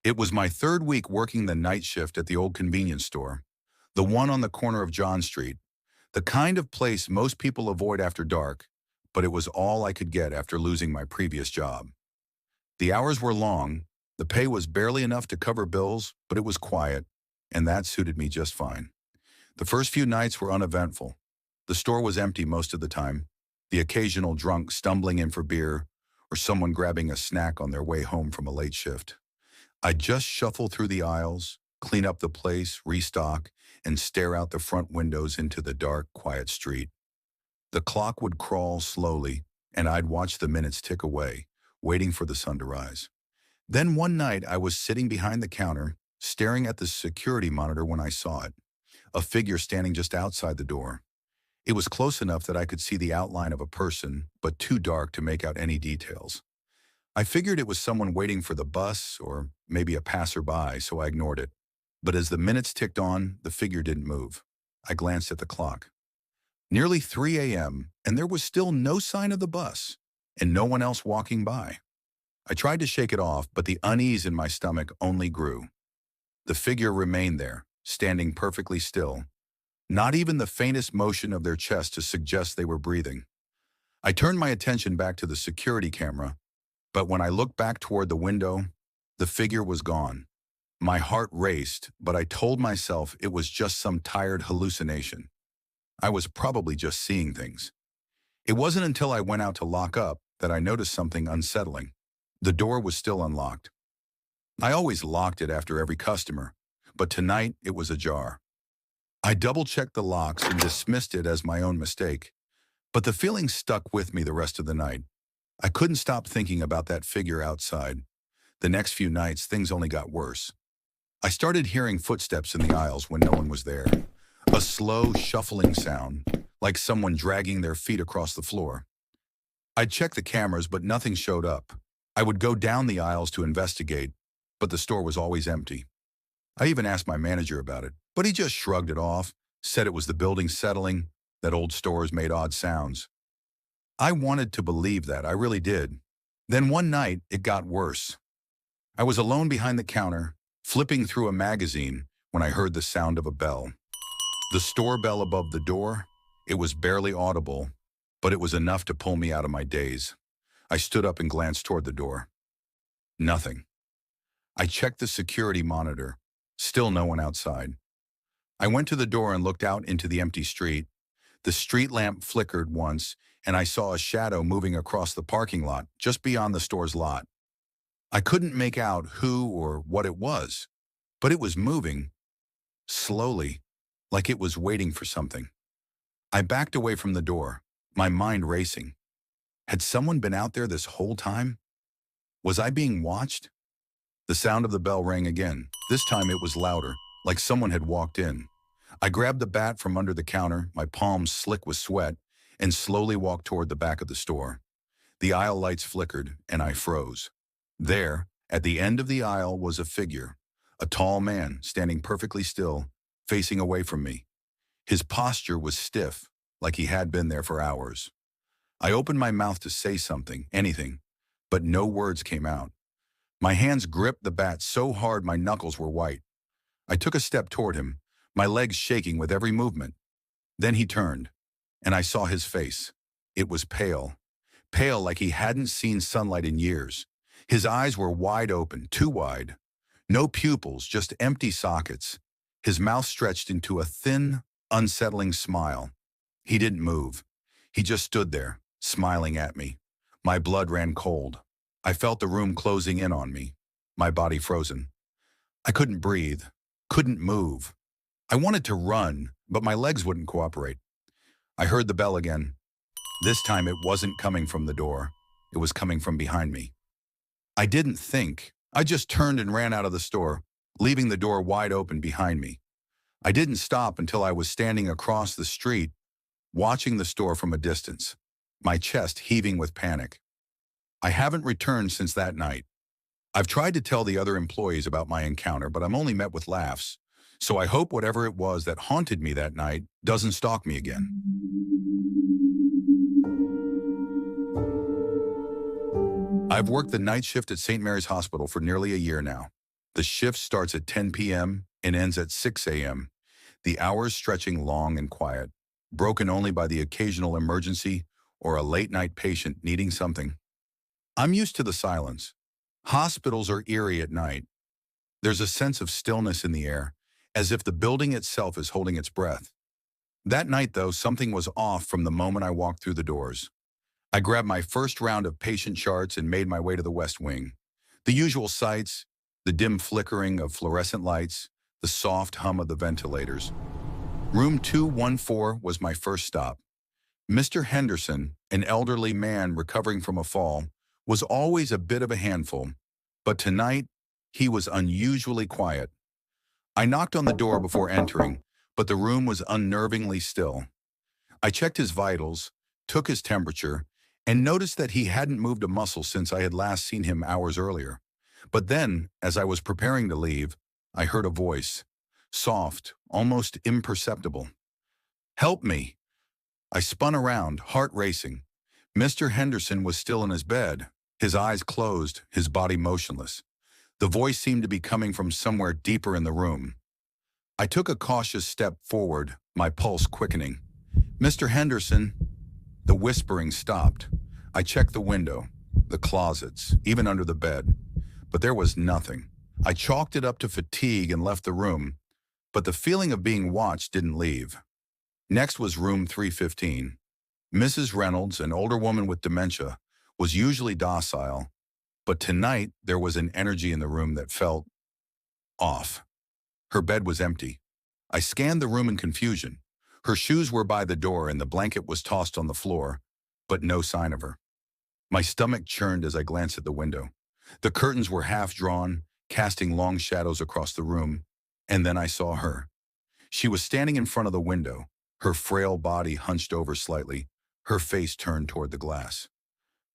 It was my third week working the night shift at the old convenience store, the one on the corner of John Street, the kind of place most people avoid after dark, but it was all I could get after losing my previous job. The hours were long, the pay was barely enough to cover bills, but it was quiet, and that suited me just fine. The first few nights were uneventful. The store was empty most of the time, the occasional drunk stumbling in for beer, or someone grabbing a snack on their way home from a late shift. I'd just shuffle through the aisles, clean up the place, restock, and stare out the front windows into the dark, quiet street. The clock would crawl slowly, and I'd watch the minutes tick away, waiting for the sun to rise. Then one night I was sitting behind the counter, staring at the security monitor when I saw it, a figure standing just outside the door. It was close enough that I could see the outline of a person, but too dark to make out any details. I figured it was someone waiting for the bus or maybe a passerby, so I ignored it. But as the minutes ticked on, the figure didn't move. I glanced at the clock. Nearly 3 a.m., and there was still no sign of the bus, and no one else walking by. I tried to shake it off, but the unease in my stomach only grew. The figure remained there, standing perfectly still, not even the faintest motion of their chest to suggest they were breathing. I turned my attention back to the security camera, but when I looked back toward the window, the figure was gone. My heart raced, but I told myself it was just some tired hallucination. I was probably just seeing things. It wasn't until I went out to lock up that I noticed something unsettling. The door was still unlocked. I always locked it after every customer, but tonight it was ajar. I double-checked the locks and dismissed it as my own mistake, but the feeling stuck with me the rest of the night. I couldn't stop thinking about that figure outside. The next few nights, things only got worse. I started hearing footsteps in the aisles when no one was there. A slow, shuffling sound, like someone dragging their feet across the floor. I'd check the cameras, but nothing showed up. I would go down the aisles to investigate, but the store was always empty. I even asked my manager about it, but he just shrugged it off, said it was the building settling, that old stores made odd sounds. I wanted to believe that, I really did. Then one night, it got worse. I was alone behind the counter, flipping through a magazine, when I heard the sound of a bell. The store bell above the door, it was barely audible, but it was enough to pull me out of my daze. I stood up and glanced toward the door. Nothing. I checked the security monitor. Still no one outside. I went to the door and looked out into the empty street. The street lamp flickered once, and I saw a shadow moving across the parking lot just beyond the store's lot. I couldn't make out who or what it was, but it was moving, slowly, like it was waiting for something. I backed away from the door, my mind racing. Had someone been out there this whole time? Was I being watched? The sound of the bell rang again. This time it was louder, like someone had walked in. I grabbed the bat from under the counter, my palms slick with sweat, and slowly walked toward the back of the store. The aisle lights flickered, and I froze. There, at the end of the aisle, was a figure, a tall man standing perfectly still, facing away from me. His posture was stiff, like he had been there for hours. I opened my mouth to say something, anything, but no words came out. My hands gripped the bat so hard my knuckles were white. I took a step toward him, my legs shaking with every movement. Then he turned, and I saw his face. It was pale, pale like he hadn't seen sunlight in years. His eyes were wide open, too wide. No pupils, just empty sockets. His mouth stretched into a thin, unsettling smile. He didn't move. He just stood there, smiling at me. My blood ran cold. I felt the room closing in on me, my body frozen. I couldn't breathe, couldn't move. I wanted to run, but my legs wouldn't cooperate. I heard the bell again. This time it wasn't coming from the door. It was coming from behind me. I didn't think. I just turned and ran out of the store, leaving the door wide open behind me. I didn't stop until I was standing across the street, watching the store from a distance, my chest heaving with panic. I haven't returned since that night. I've tried to tell the other employees about my encounter, but I'm only met with laughs. So I hope whatever it was that haunted me that night doesn't stalk me again. I've worked the night shift at St. Mary's Hospital for nearly a year now. The shift starts at 10 p.m. and ends at 6 a.m., the hours stretching long and quiet, broken only by the occasional emergency or a late-night patient needing something. I'm used to the silence. Hospitals are eerie at night. There's a sense of stillness in the air, as if the building itself is holding its breath. That night, though, something was off from the moment I walked through the doors. I grabbed my first round of patient charts and made my way to the West Wing. The usual sights, the dim flickering of fluorescent lights, the soft hum of the ventilators. Room 214 was my first stop. Mr. Henderson, an elderly man recovering from a fall, was always a bit of a handful, but tonight he was unusually quiet. I knocked on the door before entering, but the room was unnervingly still. I checked his vitals, took his temperature, and noticed that he hadn't moved a muscle since I had last seen him hours earlier. But then, as I was preparing to leave, I heard a voice, soft, almost imperceptible. "Help me!" I spun around, heart racing. Mr. Henderson was still in his bed, his eyes closed, his body motionless. The voice seemed to be coming from somewhere deeper in the room. I took a cautious step forward, my pulse quickening. "Mr. Henderson." The whispering stopped. I checked the window, the closets, even under the bed, but there was nothing. I chalked it up to fatigue and left the room, but the feeling of being watched didn't leave. Next was room 315. Mrs. Reynolds, an older woman with dementia, was usually docile, but tonight there was an energy in the room that felt off. Her bed was empty. I scanned the room in confusion. Her shoes were by the door and the blanket was tossed on the floor, but no sign of her. My stomach churned as I glanced at the window. The curtains were half drawn, casting long shadows across the room, and then I saw her. She was standing in front of the window, her frail body hunched over slightly, her face turned toward the glass.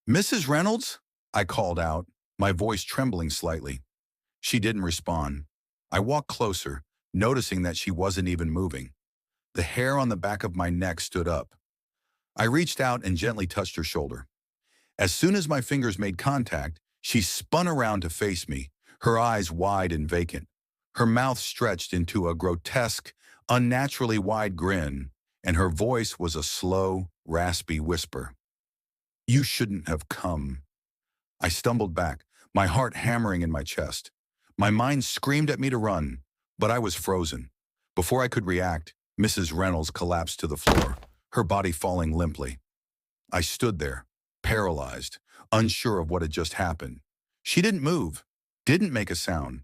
"Mrs. Reynolds?" I called out, my voice trembling slightly. She didn't respond. I walked closer, noticing that she wasn't even moving. The hair on the back of my neck stood up. I reached out and gently touched her shoulder. As soon as my fingers made contact, she spun around to face me, her eyes wide and vacant. Her mouth stretched into a grotesque, unnaturally wide grin, and her voice was a slow, raspy whisper. "You shouldn't have come." I stumbled back, my heart hammering in my chest. My mind screamed at me to run, but I was frozen. Before I could react, Mrs. Reynolds collapsed to the floor, her body falling limply. I stood there, paralyzed, unsure of what had just happened. She didn't move, didn't make a sound.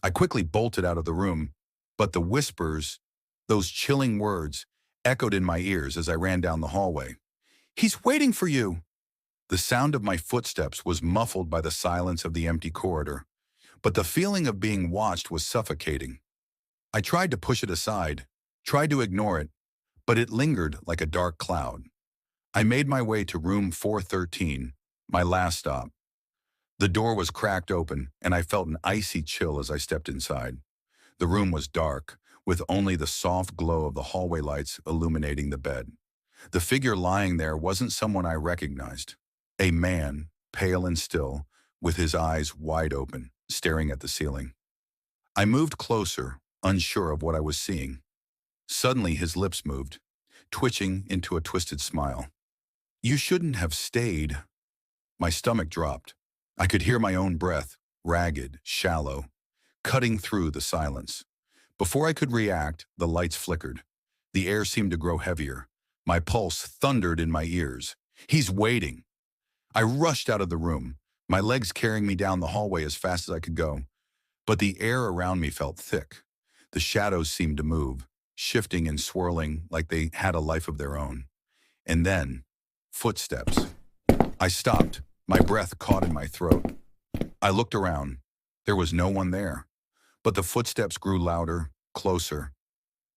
I quickly bolted out of the room, but the whispers, those chilling words, echoed in my ears as I ran down the hallway. "He's waiting for you." The sound of my footsteps was muffled by the silence of the empty corridor, but the feeling of being watched was suffocating. I tried to push it aside, tried to ignore it, but it lingered like a dark cloud. I made my way to room 413, my last stop. The door was cracked open, and I felt an icy chill as I stepped inside. The room was dark, with only the soft glow of the hallway lights illuminating the bed. The figure lying there wasn't someone I recognized. A man, pale and still, with his eyes wide open, staring at the ceiling. I moved closer, unsure of what I was seeing. Suddenly his lips moved, twitching into a twisted smile. "You shouldn't have stayed." My stomach dropped. I could hear my own breath, ragged, shallow, cutting through the silence. Before I could react, the lights flickered. The air seemed to grow heavier. My pulse thundered in my ears. "He's waiting." I rushed out of the room, my legs carrying me down the hallway as fast as I could go. But the air around me felt thick. The shadows seemed to move, shifting and swirling like they had a life of their own. And then, footsteps. I stopped, my breath caught in my throat. I looked around. There was no one there. But the footsteps grew louder, closer.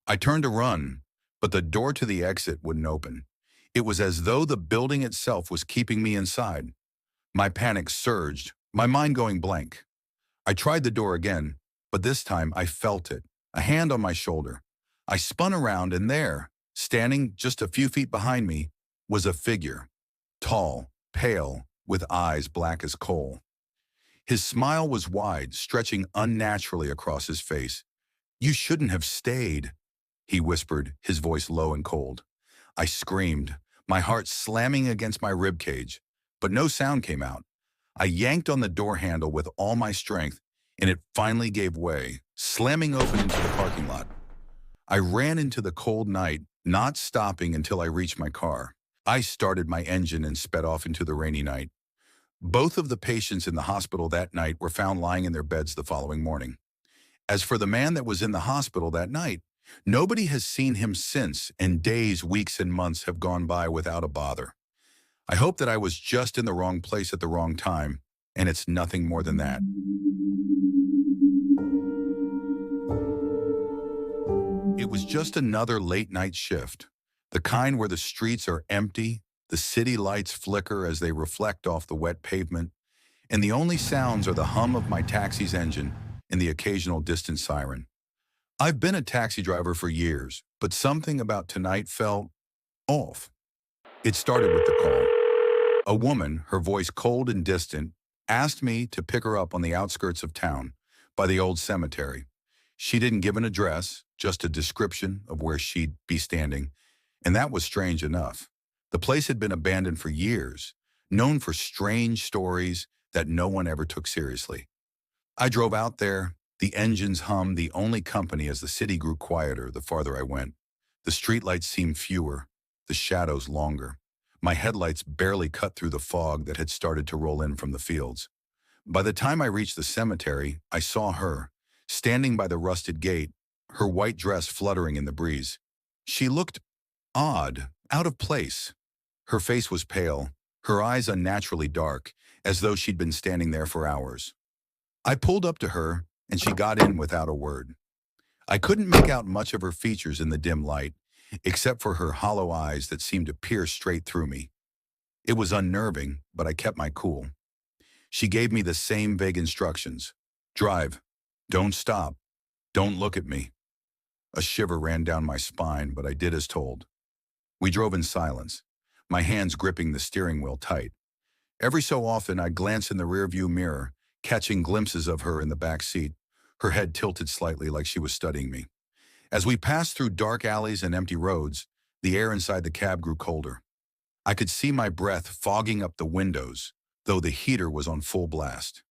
I turned to run, but the door to the exit wouldn't open. It was as though the building itself was keeping me inside. My panic surged, my mind going blank. I tried the door again, but this time I felt it, a hand on my shoulder. I spun around and there, standing just a few feet behind me, was a figure. Tall, pale, with eyes black as coal. His smile was wide, stretching unnaturally across his face. "You shouldn't have stayed," he whispered, his voice low and cold. I screamed, my heart slamming against my ribcage, but no sound came out. I yanked on the door handle with all my strength, and it finally gave way, slamming open into the parking lot. I ran into the cold night, not stopping until I reached my car. I started my engine and sped off into the rainy night. Both of the patients in the hospital that night were found lying in their beds the following morning. As for the man that was in the hospital that night, nobody has seen him since, and days, weeks, and months have gone by without a bother. I hope that I was just in the wrong place at the wrong time, and it's nothing more than that. It was just another late-night shift, the kind where the streets are empty, the city lights flicker as they reflect off the wet pavement, and the only sounds are the hum of my taxi's engine and the occasional distant siren. I've been a taxi driver for years, but something about tonight felt off. It started with the call. A woman, her voice cold and distant, asked me to pick her up on the outskirts of town, by the old cemetery. She didn't give an address, just a description of where she'd be standing, and that was strange enough. The place had been abandoned for years, known for strange stories that no one ever took seriously. I drove out there, the engines hummed the only company as the city grew quieter the farther I went. The streetlights seemed fewer, the shadows longer. My headlights barely cut through the fog that had started to roll in from the fields. By the time I reached the cemetery, I saw her, standing by the rusted gate, her white dress fluttering in the breeze. She looked odd, out of place. Her face was pale, her eyes unnaturally dark, as though she'd been standing there for hours. I pulled up to her, and she got in without a word. I couldn't make out much of her features in the dim light, except for her hollow eyes that seemed to pierce straight through me. It was unnerving, but I kept my cool. She gave me the same vague instructions. Drive. Don't stop. Don't look at me. A shiver ran down my spine, but I did as told. We drove in silence, my hands gripping the steering wheel tight. Every so often, I'd glance in the rearview mirror, catching glimpses of her in the back seat, her head tilted slightly like she was studying me. As we passed through dark alleys and empty roads, the air inside the cab grew colder. I could see my breath fogging up the windows, though the heater was on full blast.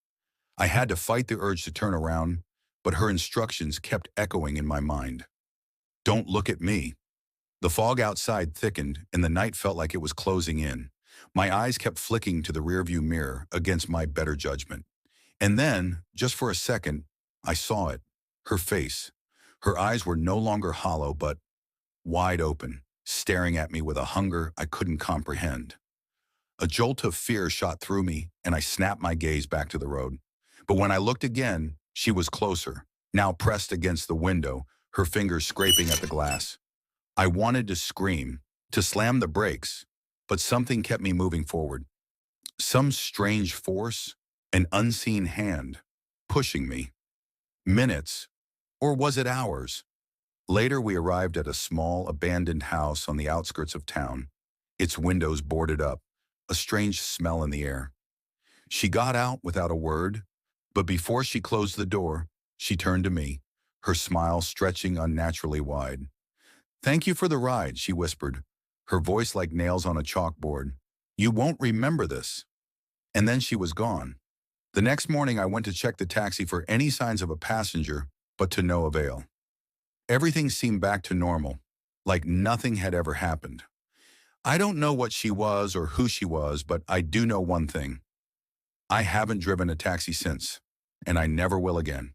I had to fight the urge to turn around, but her instructions kept echoing in my mind. Don't look at me. The fog outside thickened, and the night felt like it was closing in. My eyes kept flicking to the rearview mirror against my better judgment. And then, just for a second, I saw it, her face. Her eyes were no longer hollow, but wide open, staring at me with a hunger I couldn't comprehend. A jolt of fear shot through me, and I snapped my gaze back to the road. But when I looked again, she was closer, now pressed against the window, her fingers scraping at the glass. I wanted to scream, to slam the brakes, but something kept me moving forward. Some strange force, an unseen hand, pushing me. Minutes, or was it hours? Later, we arrived at a small, abandoned house on the outskirts of town, its windows boarded up, a strange smell in the air. She got out without a word, but before she closed the door, she turned to me, her smile stretching unnaturally wide. "Thank you for the ride," she whispered, her voice like nails on a chalkboard. "You won't remember this." And then she was gone. The next morning, I went to check the taxi for any signs of a passenger, but to no avail. Everything seemed back to normal, like nothing had ever happened. I don't know what she was or who she was, but I do know one thing. I haven't driven a taxi since, and I never will again.